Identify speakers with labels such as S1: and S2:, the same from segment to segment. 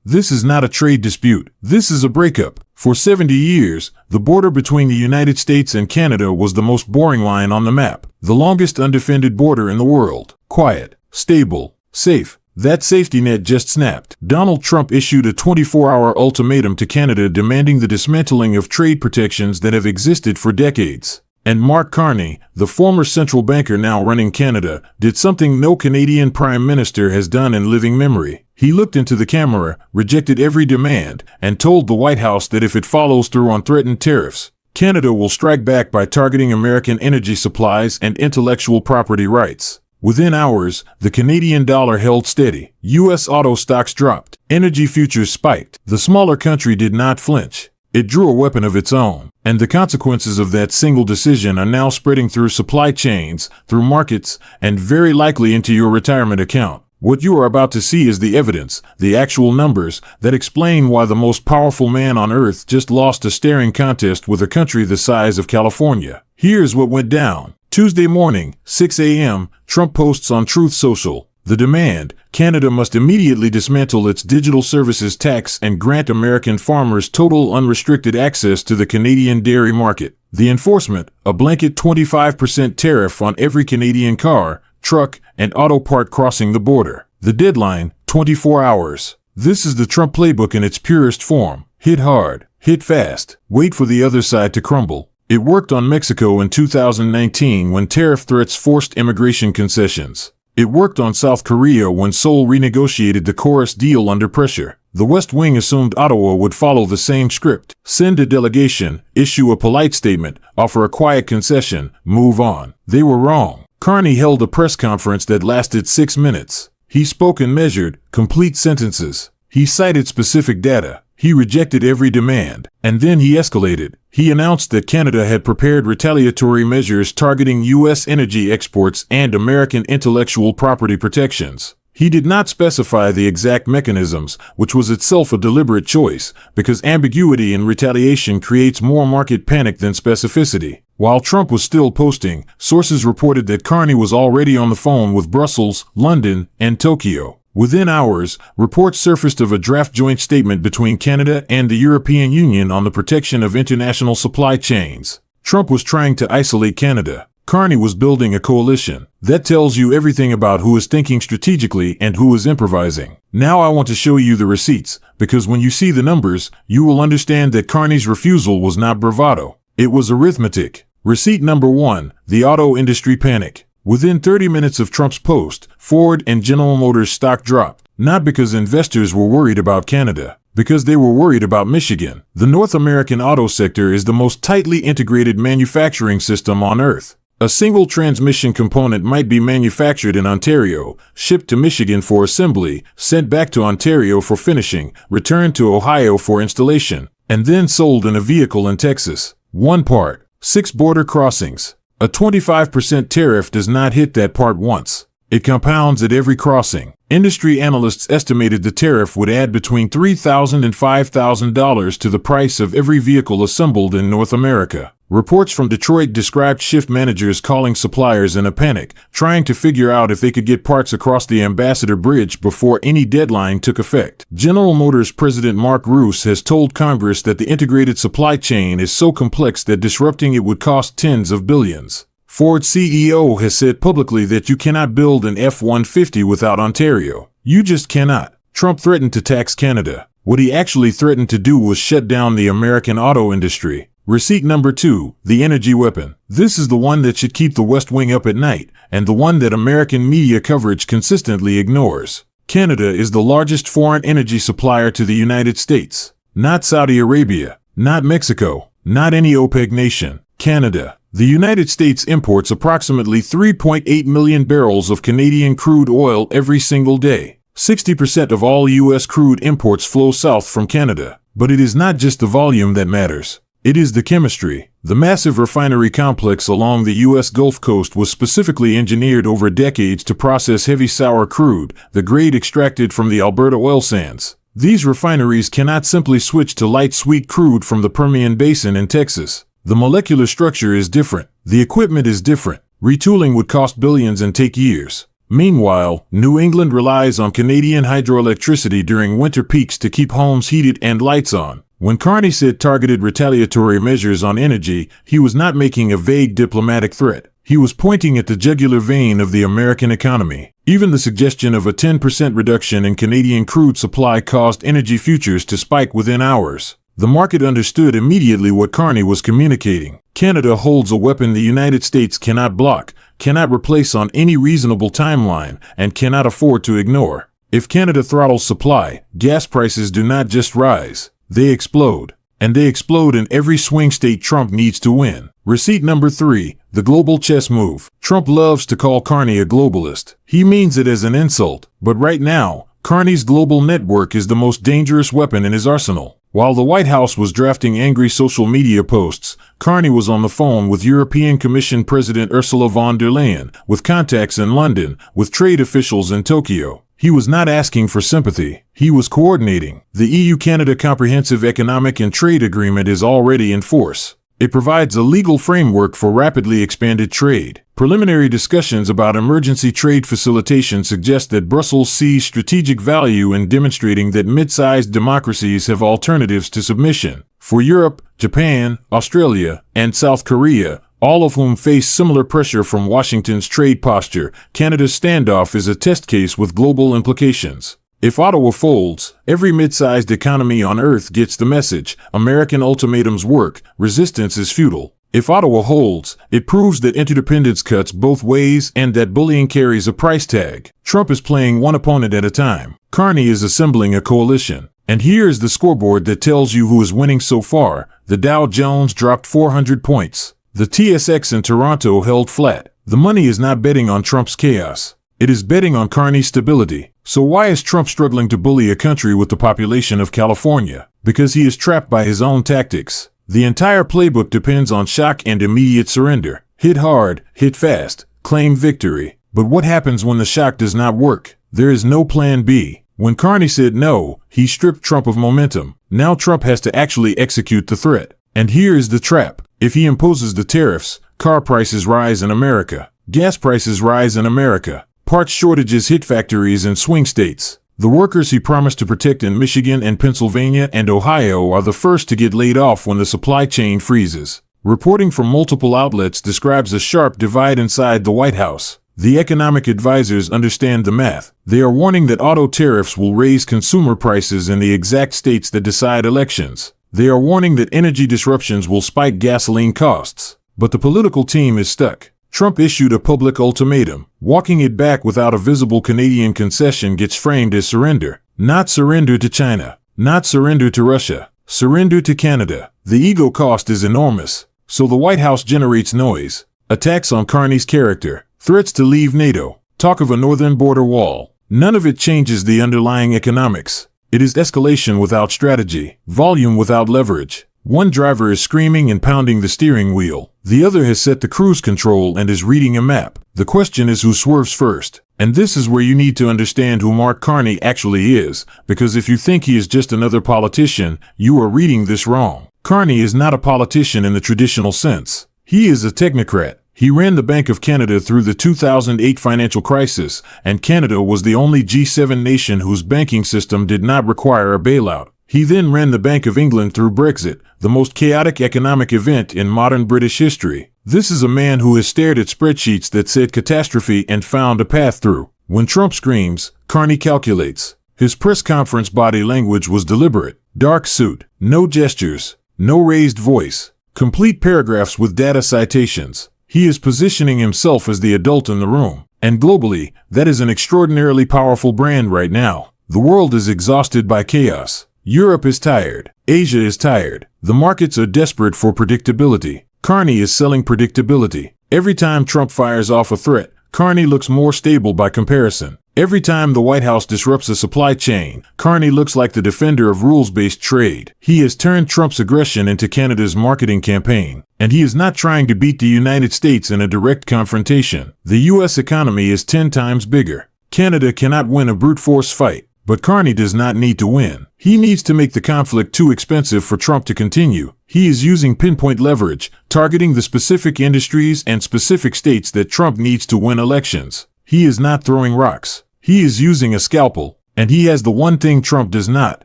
S1: This is not a trade dispute. This is a breakup. For 70 years, the border between the United States and Canada was the most boring line on the map. The longest undefended border in the world. Quiet, stable, safe. That safety net just snapped. Donald Trump issued a 24-hour ultimatum to Canada demanding the dismantling of trade protections that have existed for decades. And Mark Carney, the former central banker now running Canada, did something no Canadian prime minister has done in living memory. He looked into the camera, rejected every demand, and told the White House that if it follows through on threatened tariffs, Canada will strike back by targeting American energy supplies and intellectual property rights. Within hours, the Canadian dollar held steady. U.S. auto stocks dropped. Energy futures spiked. The smaller country did not flinch. It drew a weapon of its own. And the consequences of that single decision are now spreading through supply chains, through markets, and very likely into your retirement account. What you are about to see is the evidence, the actual numbers, that explain why the most powerful man on earth just lost a staring contest with a country the size of California. Here's what went down. Tuesday morning, 6 a.m., Trump posts on Truth Social. The demand: Canada must immediately dismantle its digital services tax and grant American farmers total unrestricted access to the Canadian dairy market. The enforcement: a blanket 25% tariff on every Canadian car, truck, and auto part crossing the border. The deadline: 24 hours. This is the Trump playbook in its purest form. Hit hard, hit fast, wait for the other side to crumble. It worked on Mexico in 2019 when tariff threats forced immigration concessions. It worked on South Korea when Seoul renegotiated the Chorus deal under pressure. The West Wing assumed Ottawa would follow the same script. Send a delegation, issue a polite statement, offer a quiet concession, move on. They were wrong. Carney held a press conference that lasted 6 minutes. He spoke in measured, complete sentences. He cited specific data. He rejected every demand. And then he escalated. He announced that Canada had prepared retaliatory measures targeting U.S. energy exports and American intellectual property protections. He did not specify the exact mechanisms, which was itself a deliberate choice, because ambiguity in retaliation creates more market panic than specificity. While Trump was still posting, sources reported that Carney was already on the phone with Brussels, London, and Tokyo. Within hours, reports surfaced of a draft joint statement between Canada and the European Union on the protection of international supply chains. Trump was trying to isolate Canada. Carney was building a coalition. That tells you everything about who is thinking strategically and who is improvising. Now I want to show you the receipts, because when you see the numbers, you will understand that Carney's refusal was not bravado. It was arithmetic. Receipt number 1, the auto industry panic. Within 30 minutes of Trump's post, Ford and General Motors stock dropped. Not because investors were worried about Canada, because they were worried about Michigan. The North American auto sector is the most tightly integrated manufacturing system on earth. A single transmission component might be manufactured in Ontario, shipped to Michigan for assembly, sent back to Ontario for finishing, returned to Ohio for installation, and then sold in a vehicle in Texas. One part. 6 border crossings. A 25% tariff does not hit that part once. It compounds at every crossing. Industry analysts estimated the tariff would add between $3,000 and $5,000 to the price of every vehicle assembled in North America. Reports from Detroit described shift managers calling suppliers in a panic, trying to figure out if they could get parts across the Ambassador Bridge before any deadline took effect. General Motors President Mark Roos has told Congress that the integrated supply chain is so complex that disrupting it would cost tens of billions. Ford CEO has said publicly that you cannot build an F-150 without Ontario. You just cannot. Trump threatened to tax Canada. What he actually threatened to do was shut down the American auto industry. Receipt number 2, the energy weapon. This is the one that should keep the West Wing up at night, and the one that American media coverage consistently ignores. Canada is the largest foreign energy supplier to the United States. Not Saudi Arabia, not Mexico, not any OPEC nation. Canada. The United States imports approximately 3.8 million barrels of Canadian crude oil every single day. 60% of all U.S. crude imports flow south from Canada. But it is not just the volume that matters. It is the chemistry. The massive refinery complex along the U.S. Gulf Coast was specifically engineered over decades to process heavy sour crude, the grade extracted from the Alberta oil sands. These refineries cannot simply switch to light sweet crude from the Permian Basin in Texas. The molecular structure is different. The equipment is different. Retooling would cost billions and take years. Meanwhile, New England relies on Canadian hydroelectricity during winter peaks to keep homes heated and lights on. When Carney said targeted retaliatory measures on energy, he was not making a vague diplomatic threat. He was pointing at the jugular vein of the American economy. Even the suggestion of a 10% reduction in Canadian crude supply caused energy futures to spike within hours. The market understood immediately what Carney was communicating. Canada holds a weapon the United States cannot block, cannot replace on any reasonable timeline, and cannot afford to ignore. If Canada throttles supply, gas prices do not just rise. They explode. And they explode in every swing state Trump needs to win. Receipt number 3, the global chess move. Trump loves to call Carney a globalist. He means it as an insult. But right now, Carney's global network is the most dangerous weapon in his arsenal. While the White House was drafting angry social media posts, Carney was on the phone with European Commission President Ursula von der Leyen, with contacts in London, with trade officials in Tokyo. He was not asking for sympathy. He was coordinating. The EU-Canada Comprehensive Economic and Trade Agreement is already in force. It provides a legal framework for rapidly expanded trade. Preliminary discussions about emergency trade facilitation suggest that Brussels sees strategic value in demonstrating that mid-sized democracies have alternatives to submission. For Europe, Japan, Australia, and South Korea, all of whom face similar pressure from Washington's trade posture, Canada's standoff is a test case with global implications. If Ottawa folds, every mid-sized economy on Earth gets the message: American ultimatums work, resistance is futile. If Ottawa holds, it proves that interdependence cuts both ways and that bullying carries a price tag. Trump is playing one opponent at a time. Carney is assembling a coalition. And here is the scoreboard that tells you who is winning so far. The Dow Jones dropped 400 points. The TSX in Toronto held flat. The money is not betting on Trump's chaos. It is betting on Carney's stability. So why is Trump struggling to bully a country with the population of California? Because he is trapped by his own tactics. The entire playbook depends on shock and immediate surrender. Hit hard, hit fast, claim victory. But what happens when the shock does not work? There is no plan B. When Carney said no, he stripped Trump of momentum. Now Trump has to actually execute the threat. And here is the trap. If he imposes the tariffs, car prices rise in America. Gas prices rise in America. Parts shortages hit factories in swing states. The workers he promised to protect in Michigan and Pennsylvania and Ohio are the first to get laid off when the supply chain freezes. Reporting from multiple outlets describes a sharp divide inside the White House. The economic advisors understand the math. They are warning that auto tariffs will raise consumer prices in the exact states that decide elections. They are warning that energy disruptions will spike gasoline costs. But the political team is stuck. Trump issued a public ultimatum. Walking it back without a visible Canadian concession gets framed as surrender. Not surrender to China. Not surrender to Russia. Surrender to Canada. The ego cost is enormous. So the White House generates noise. Attacks on Carney's character. Threats to leave NATO. Talk of a northern border wall. None of it changes the underlying economics. It is escalation without strategy. Volume without leverage. One driver is screaming and pounding the steering wheel. The other has set the cruise control and is reading a map. The question is who swerves first. And this is where you need to understand who Mark Carney actually is, because if you think he is just another politician, you are reading this wrong. Carney is not a politician in the traditional sense. He is a technocrat. He ran the Bank of Canada through the 2008 financial crisis, and Canada was the only G7 nation whose banking system did not require a bailout. He then ran the Bank of England through Brexit, the most chaotic economic event in modern British history. This is a man who has stared at spreadsheets that said catastrophe and found a path through. When Trump screams, Carney calculates. His press conference body language was deliberate. Dark suit, no gestures, no raised voice, complete paragraphs with data citations. He is positioning himself as the adult in the room. And globally, that is an extraordinarily powerful brand right now. The world is exhausted by chaos. Europe is tired. Asia is tired. The markets are desperate for predictability. Carney is selling predictability. Every time Trump fires off a threat, Carney looks more stable by comparison. Every time the White House disrupts a supply chain, Carney looks like the defender of rules-based trade. He has turned Trump's aggression into Canada's marketing campaign. And he is not trying to beat the United States in a direct confrontation. The U.S. economy is 10 times bigger. Canada cannot win a brute force fight. But Carney does not need to win. He needs to make the conflict too expensive for Trump to continue. He is using pinpoint leverage, targeting the specific industries and specific states that Trump needs to win elections. He is not throwing rocks. He is using a scalpel. And he has the one thing Trump does not: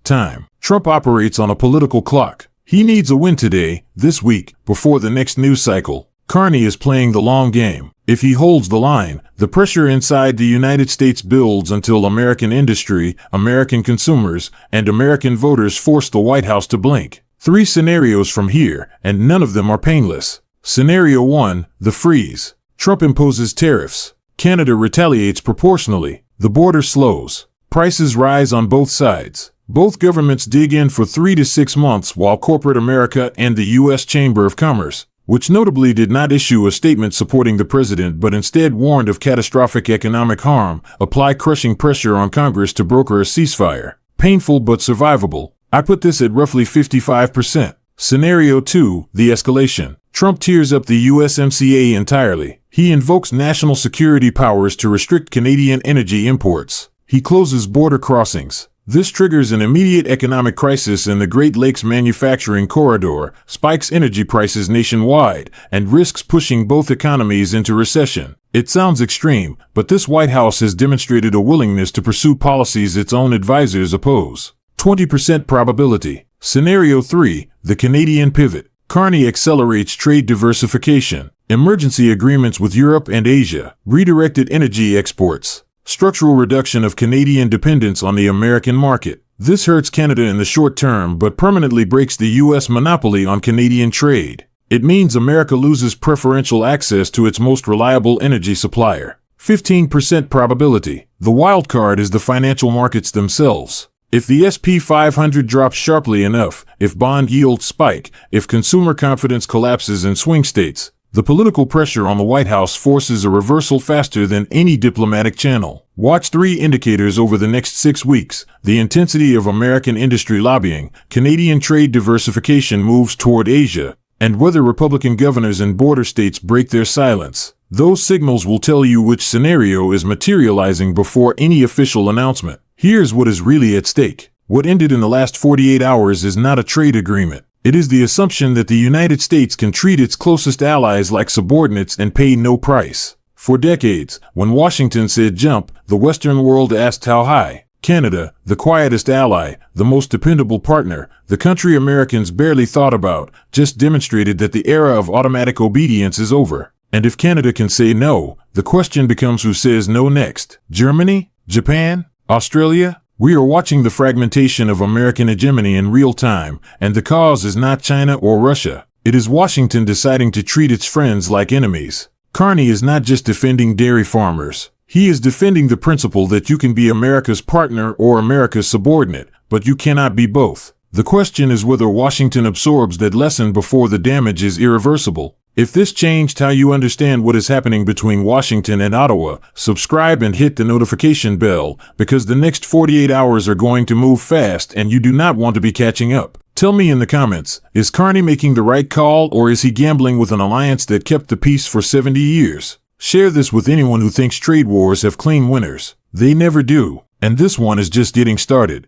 S1: time. Trump operates on a political clock. He needs a win today, this week, before the next news cycle. Carney is playing the long game. If he holds the line, the pressure inside the United States builds until American industry, American consumers, and American voters force the White House to blink. 3 scenarios from here, and none of them are painless. Scenario 1, the freeze. Trump imposes tariffs. Canada retaliates proportionally. The border slows. Prices rise on both sides. Both governments dig in for 3 to 6 months while corporate America and the U.S. Chamber of Commerce, which notably did not issue a statement supporting the president but instead warned of catastrophic economic harm, apply crushing pressure on Congress to broker a ceasefire. Painful but survivable. I put this at roughly 55%. Scenario 2, the escalation. Trump tears up the USMCA entirely. He invokes national security powers to restrict Canadian energy imports. He closes border crossings. This triggers an immediate economic crisis in the Great Lakes manufacturing corridor, spikes energy prices nationwide, and risks pushing both economies into recession. It sounds extreme, but this White House has demonstrated a willingness to pursue policies its own advisors oppose. 20% probability. Scenario 3, the Canadian pivot. Carney accelerates trade diversification. Emergency agreements with Europe and Asia. Redirected energy exports. Structural reduction of Canadian dependence on the American market. This hurts Canada in the short term but permanently breaks the U.S. monopoly on Canadian trade. It means America loses preferential access to its most reliable energy supplier. 15% probability. The wild card is the financial markets themselves. If the S&P 500 drops sharply enough, if bond yields spike, if consumer confidence collapses in swing states, the political pressure on the White House forces a reversal faster than any diplomatic channel. Watch 3 indicators over the next 6 weeks. The intensity of American industry lobbying, Canadian trade diversification moves toward Asia, and whether Republican governors in border states break their silence. Those signals will tell you which scenario is materializing before any official announcement. Here's what is really at stake. What ended in the last 48 hours is not a trade agreement. It is the assumption that the United States can treat its closest allies like subordinates and pay no price. For decades, when Washington said jump, the Western world asked how high. Canada, the quietest ally, the most dependable partner, the country Americans barely thought about, just demonstrated that the era of automatic obedience is over. And if Canada can say no, the question becomes who says no next. Germany? Japan? Australia? We are watching the fragmentation of American hegemony in real time, and the cause is not China or Russia. It is Washington deciding to treat its friends like enemies. Carney is not just defending dairy farmers. He is defending the principle that you can be America's partner or America's subordinate, but you cannot be both. The question is whether Washington absorbs that lesson before the damage is irreversible. If this changed how you understand what is happening between Washington and Ottawa, subscribe and hit the notification bell, because the next 48 hours are going to move fast and you do not want to be catching up. Tell me in the comments, is Carney making the right call or is he gambling with an alliance that kept the peace for 70 years? Share this with anyone who thinks trade wars have clean winners. They never do, and this one is just getting started.